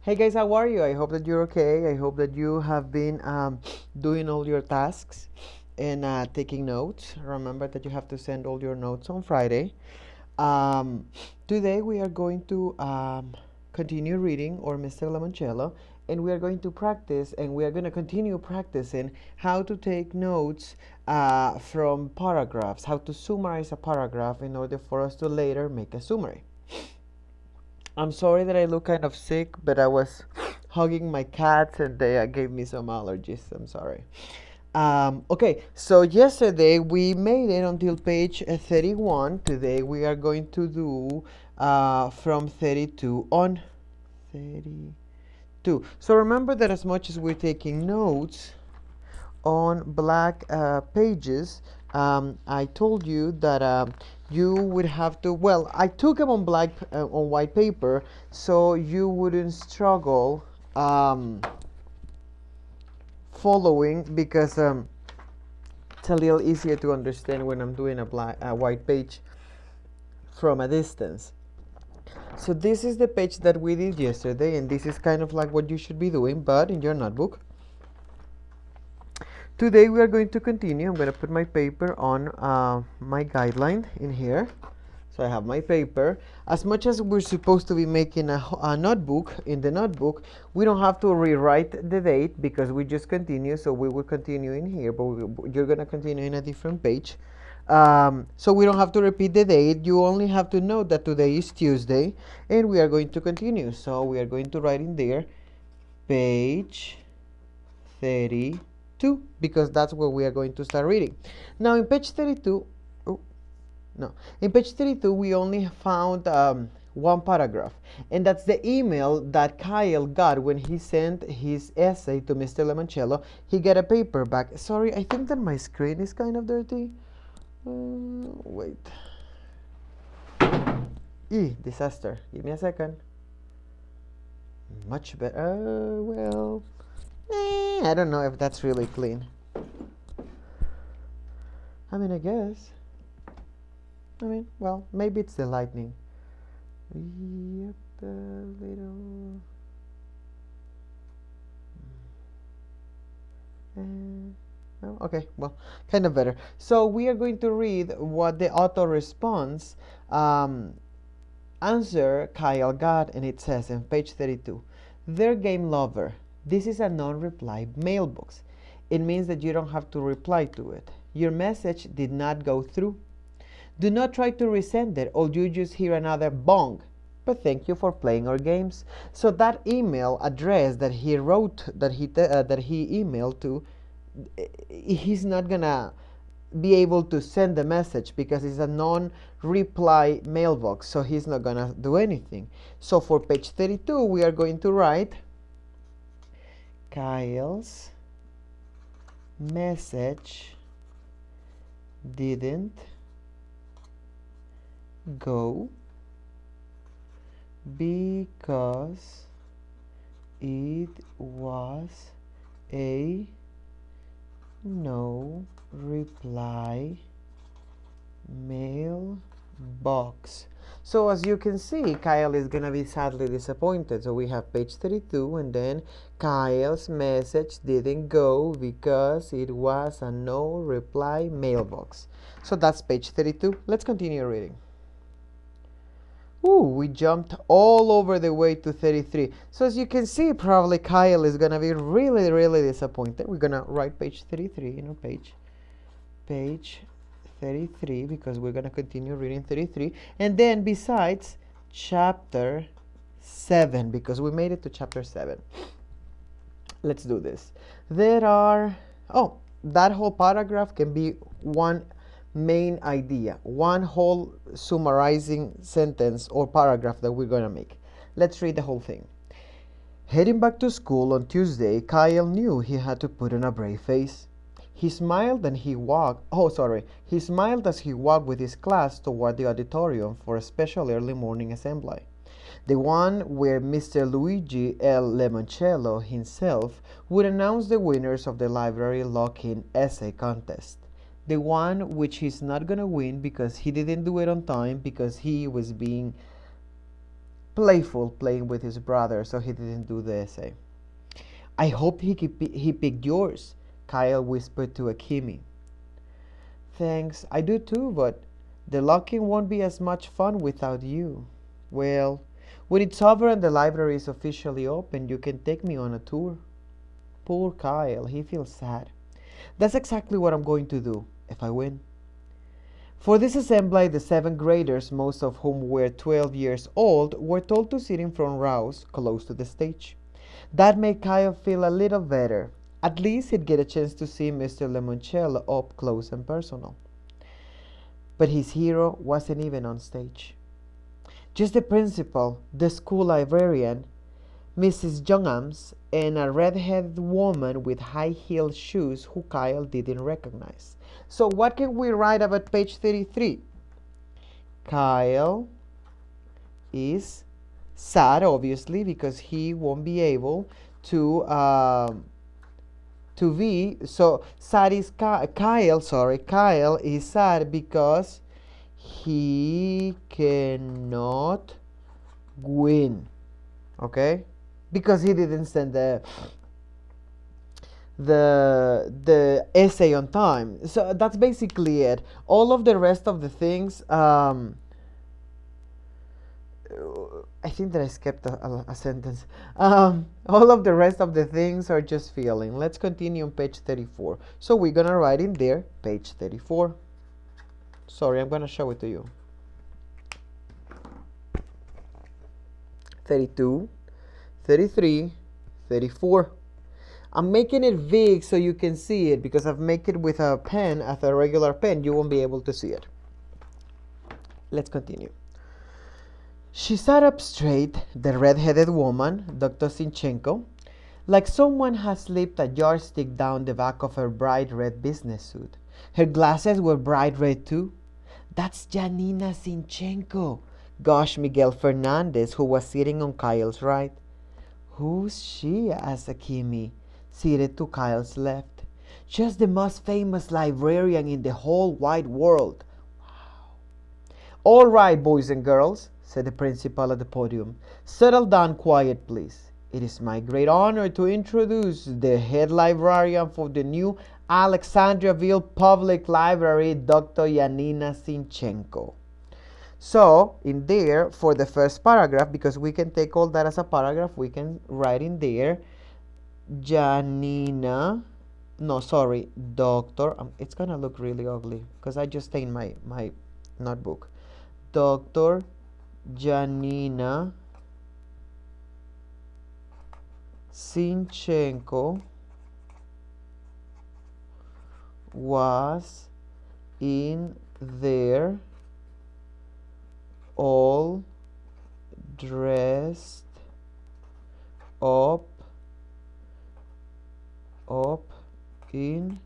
Hey guys, how are you? I hope that you're okay. I hope that you have been doing all your tasks and taking notes. Remember that you have to send all your notes on Friday. Um, Today we are going to continue reading or Mr. Lemoncello, and we are going to practice and we are going to continue practicing how to take notes from paragraphs, how to summarize a paragraph in order for us to later make a summary. I'm sorry that I look kind of sick, but I was hugging my cats and they gave me some allergies. I'm sorry. Okay, so yesterday we made it until page 31. Today we are going to do from 32 on. 32. So remember that as much as we're taking notes on black pages, I told you that you would have to, well, I took them on black on white paper so you wouldn't struggle following, because it's a little easier to understand when I'm doing a white page from a distance. So this is the page that we did yesterday, and this is kind of like what you should be doing, but in your notebook. Today we are going to continue. I'm going to put my paper on my guideline in here. So I have my paper. As much as we're supposed to be making a notebook, in the notebook, we don't have to rewrite the date because we just continue. So we will continue in here, but you're going to continue in a different page. So we don't have to repeat the date. You only have to know that today is Tuesday and we are going to continue. So we are going to write in there page 32 because that's where we are going to start reading. Now in page 32, no. In page 32, we only found one paragraph, and that's the email that Kyle got when he sent his essay to Mr. Lemoncello. He got a paperback. Sorry, I think that my screen is kind of dirty. Wait. Disaster. Give me a second. Much better. Well, I don't know if that's really clean. I mean, I guess. Well, maybe it's the lightning. Yep, a little. Oh, okay, well, kind of better. So we are going to read what the auto response answer Kyle got, and it says in page 32, "Dear game lover, this is a non-reply mailbox. It means that you don't have to reply to it. Your message did not go through. Do not try to resend it or you just hear another bong. But thank you for playing our games." So that email address that he wrote, that he emailed to, he's not gonna be able to send the message because it's a non-reply mailbox. So he's not gonna do anything. So for page 32, we are going to write Kyle's message didn't go because it was a no reply mailbox. So as you can see, Kyle is gonna be sadly disappointed. So we have page 32 and then Kyle's message didn't go because it was a no reply mailbox. So that's page 32. Let's continue reading. Ooh, we jumped all over the way to 33. So as you can see, probably Kyle is gonna be really, really disappointed. We're gonna write page 33 in our page 33 because we're gonna continue reading 33. And then besides, chapter 7 because we made it to chapter 7. Let's do this. There are, that whole paragraph can be one main idea, one whole summarizing sentence or paragraph that we're going to make. Let's read the whole thing. Heading back to school on Tuesday, Kyle knew he had to put on a brave face. He smiled and he walked. He smiled as he walked with his class toward the auditorium for a special early morning assembly. The one where Mr. Luigi L. Lemoncello himself would announce the winners of the library lock-in essay contest. The one which he's not gonna win because he didn't do it on time because he was being playful playing with his brother, so he didn't do the essay. I hope he picked yours, Kyle whispered to Akimi. Thanks, I do too, but the locking won't be as much fun without you. Well, when it's over and the library is officially open, you can take me on a tour. Poor Kyle, he feels sad. That's exactly what I'm going to do, if I win. For this assembly, the 7th graders, most of whom were 12 years old, were told to sit in front rows close to the stage. That made Kyle feel a little better. At least he'd get a chance to see Mr. Lemoncello up close and personal. But his hero wasn't even on stage. Just the principal, the school librarian, Mrs. Junghams, and a red-headed woman with high-heeled shoes who Kyle didn't recognize. So what can we write about page 33? Kyle is sad, obviously, because he won't be able to be. So sad is Kyle is sad because he cannot win. Okay, because he didn't send the essay on time. So that's basically it. All of the rest of the things, I think that I skipped a sentence. All of the rest of the things are just feeling. Let's continue on page 34. So we're gonna write in there page 34. Sorry, I'm gonna show it to you. 32, 33, 34. I'm making it big so you can see it, because I've made it with a pen, as a regular pen, you won't be able to see it. Let's continue. She sat up straight, the red-headed woman, Dr. Sinchenko, like someone had slipped a yardstick down the back of her bright red business suit. Her glasses were bright red too. That's Janina Sinchenko, gushed Miguel Fernandez, who was sitting on Kyle's right. Who's she? Asked Akimi, seated to Kyle's left. Just the most famous librarian in the whole wide world. Wow. All right, boys and girls, said the principal at the podium. Settle down quiet, please. It is my great honor to introduce the head librarian for the new Alexandriaville Public Library, Dr. Janina Sinchenko. So, in there, for the first paragraph, because we can take all that as a paragraph, we can write in there, Doctor, it's gonna look really ugly, because I just stained my notebook. Dr. Janina Sinchenko was in there all dressed up in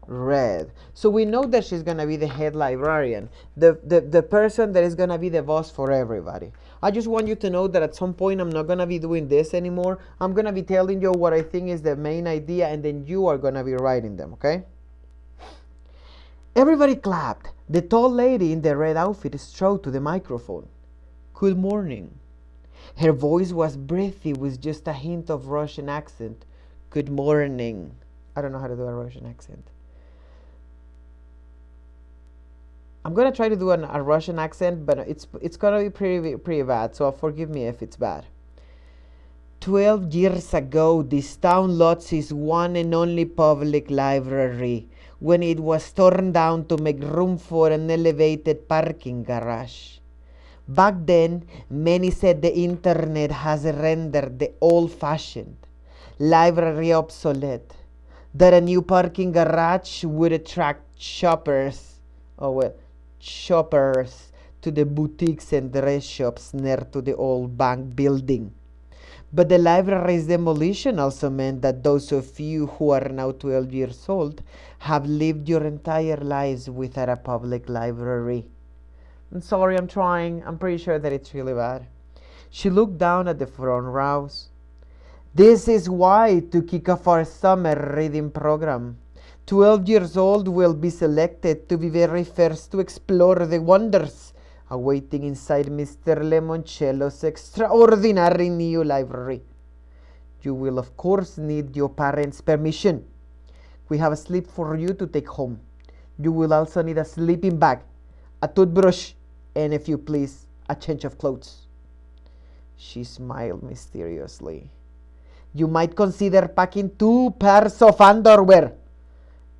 red. So we know that she's gonna be the head librarian, the person that is gonna be the boss for everybody. I just want you to know that at some point I'm not gonna be doing this anymore. I'm gonna be telling you what I think is the main idea, and then you are gonna be writing them, okay? Everybody clapped. The tall lady in the red outfit strode to the microphone. Good morning. Her voice was breathy with just a hint of Russian accent. Good morning. I don't know how to do a Russian accent. I'm gonna try to do a Russian accent, but it's gonna be pretty bad, so forgive me if it's bad. 12 years ago, this town lost its one and only public library when it was torn down to make room for an elevated parking garage. Back then, many said the internet has rendered the old-fashioned library obsolete, that a new parking garage would attract shoppers to the boutiques and dress shops near to the old bank building. But the library's demolition also meant that those of you who are now 12 years old have lived your entire lives without a public library. I'm sorry, I'm trying. I'm pretty sure that it's really bad. She looked down at the front rows. This is why, to kick off our summer reading program, 12 years old will be selected to be very first to explore the wonders awaiting inside Mr. Lemoncello's extraordinary new library. You will of course need your parents' permission. We have a slip for you to take home. You will also need a sleeping bag, a toothbrush, and if you please, a change of clothes. She smiled mysteriously. You might consider packing 2 pairs of underwear.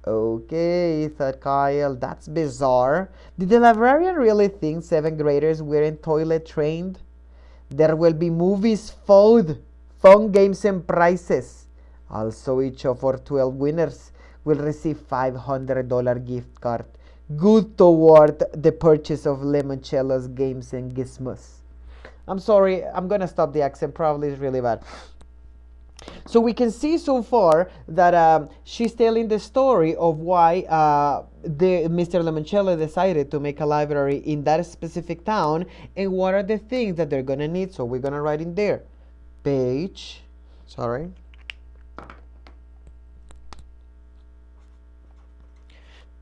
Okay, thought Kyle, that's bizarre. Did the librarian really think 7th graders weren't toilet trained? There will be movies, food, fun games, and prizes. Also, each of our 12 winners will receive $500 gift card, good toward the purchase of Lemoncello's games and gizmos. I'm sorry, I'm gonna stop the accent, probably it's really bad. So we can see so far that she's telling the story of why Mr. Lemoncello decided to make a library in that specific town and what are the things that they're gonna need. So we're gonna write in there, page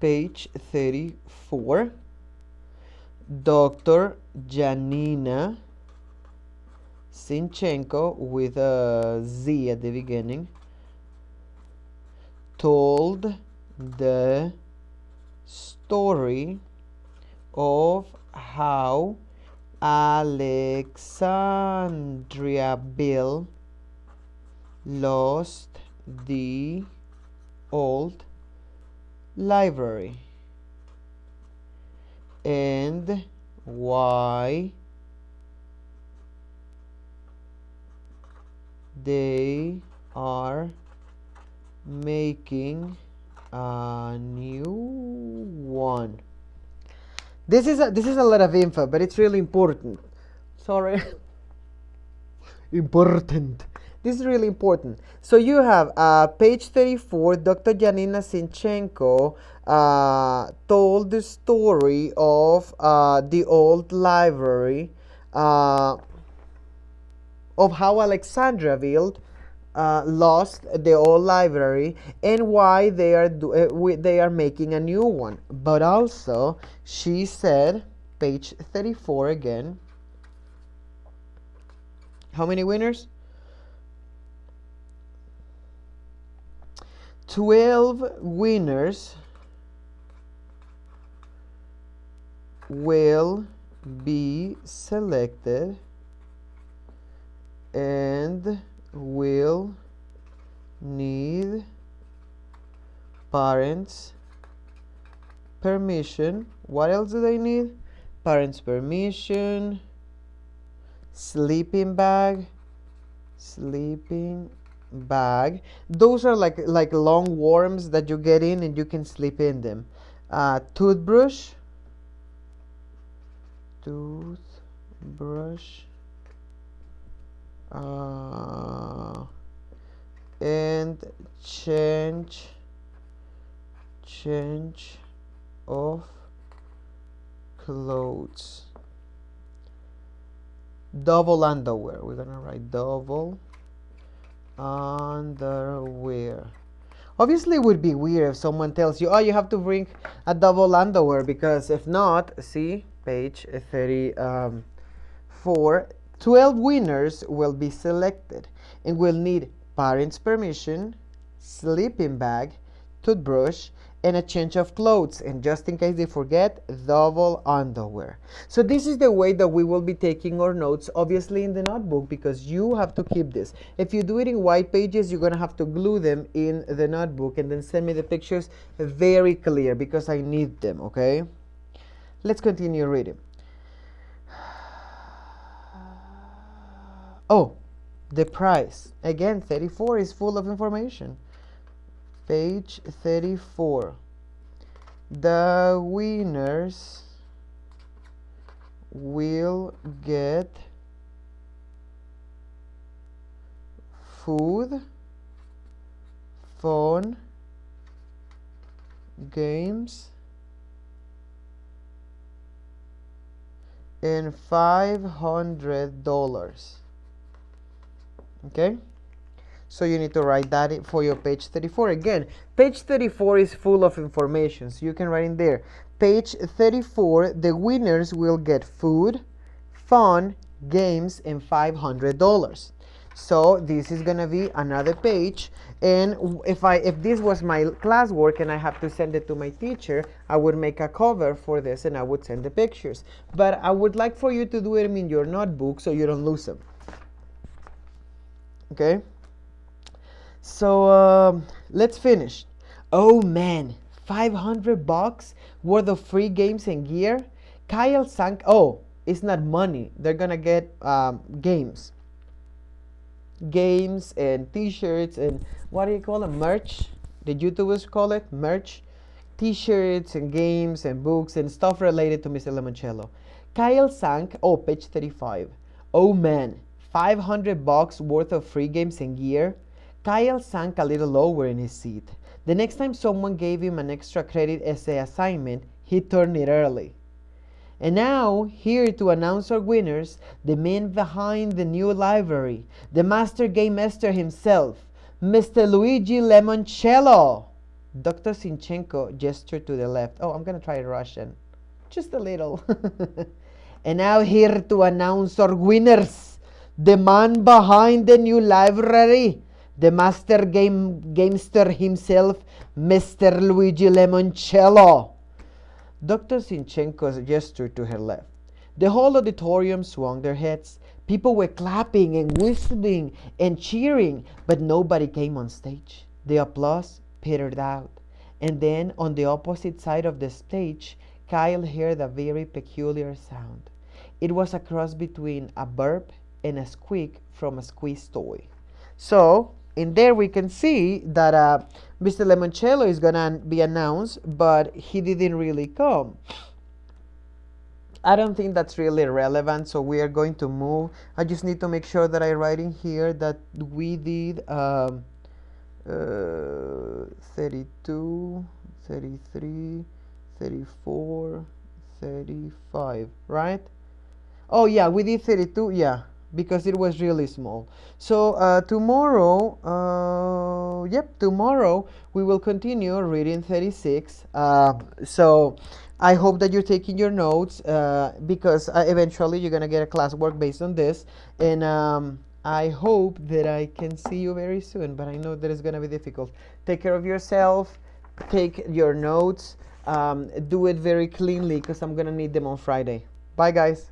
34, Dr. Janina Sinchenko, with a Z at the beginning, told the story of how Alexandriaville lost the old library and why they are making a new one. This is a lot of info, but it's really important. Sorry. Important. This is really important. So you have page 34, Dr. Janina Sinchenko told the story of the old library, of how Alexandriaville lost the old library and why they are making a new one. But also, she said, page 34 again, how many winners? 12 winners will be selected and will need parents' permission. What else do they need? Parents' permission, sleeping bag. Those are like long worms that you get in and you can sleep in them. Toothbrush, and change of clothes. Double underwear. We're gonna write double underwear. Obviously, it would be weird if someone tells you, oh, you have to bring a double underwear, because if not, see page 34, 12 winners will be selected and will need parents' permission, sleeping bag, toothbrush, and a change of clothes, and just in case they forget, double underwear. So this is the way that we will be taking our notes, obviously in the notebook, because you have to keep this. If you do it in white pages, you're gonna have to glue them in the notebook and then send me the pictures very clear, because I need them. Okay, let's continue reading. Oh, the prize again, 34 is full of information. Page 34. The winners will get food, fun, games, and $500. Okay? So you need to write that for your page 34. Again, page 34 is full of information. So you can write in there, Page 34, the winners will get food, fun, games, and $500. So this is gonna be another page, and if this was my classwork and I have to send it to my teacher, I would make a cover for this and I would send the pictures. But I would like for you to do it in your notebook so you don't lose them. Okay? So let's finish. Oh man, $500 worth of free games and gear. Kyle sank. Oh, it's not money. They're gonna get games and t-shirts and what do you call them? Merch. The YouTubers call it merch. T-shirts and games and books and stuff related to Mr. Lemoncello. Kyle sank. Oh, page 35. Oh man, $500 worth of free games and gear. Kyle sank a little lower in his seat. The next time someone gave him an extra credit essay assignment, he turned it early. And now, here to announce our winners, the man behind the new library, the master game master himself, Mr. Luigi Lemoncello. Dr. Sinchenko gestured to the left. Oh, I'm going to try Russian. Just a little. And now here to announce our winners, the man behind the new library, the master gamester himself, Mr. Luigi Lemoncello. Dr. Sinchenko gestured to her left. The whole auditorium swung their heads. People were clapping and whistling and cheering, but nobody came on stage. The applause petered out. And then, on the opposite side of the stage, Kyle heard a very peculiar sound. It was a cross between a burp and a squeak from a squeeze toy. So, in there we can see that Mr. Lemoncello is going to be announced, but he didn't really come. I don't think that's really relevant, so we are going to move. I just need to make sure that I write in here that we did 32, 33, 34, 35, right? Oh yeah, we did 32, yeah, because it was really small. So tomorrow we will continue reading 36. So I hope that you're taking your notes because eventually you're gonna get a classwork based on this, and I hope that I can see you very soon, but I know that it's gonna be difficult. Take care of yourself, take your notes, do it very cleanly because I'm gonna need them on Friday. Bye guys.